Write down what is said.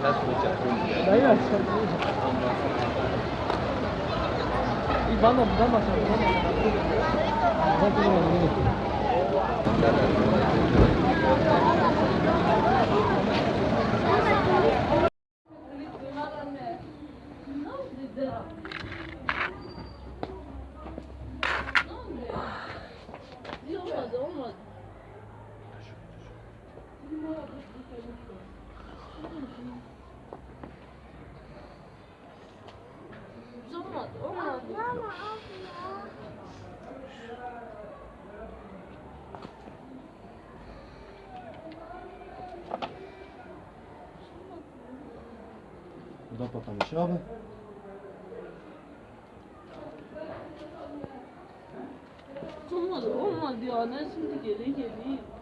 Dayı açacağım. İyi bana buradan başlayalım. Olmadı. Bu da patlamış abi. Olmadı ya. Ne şimdi geri geleyim.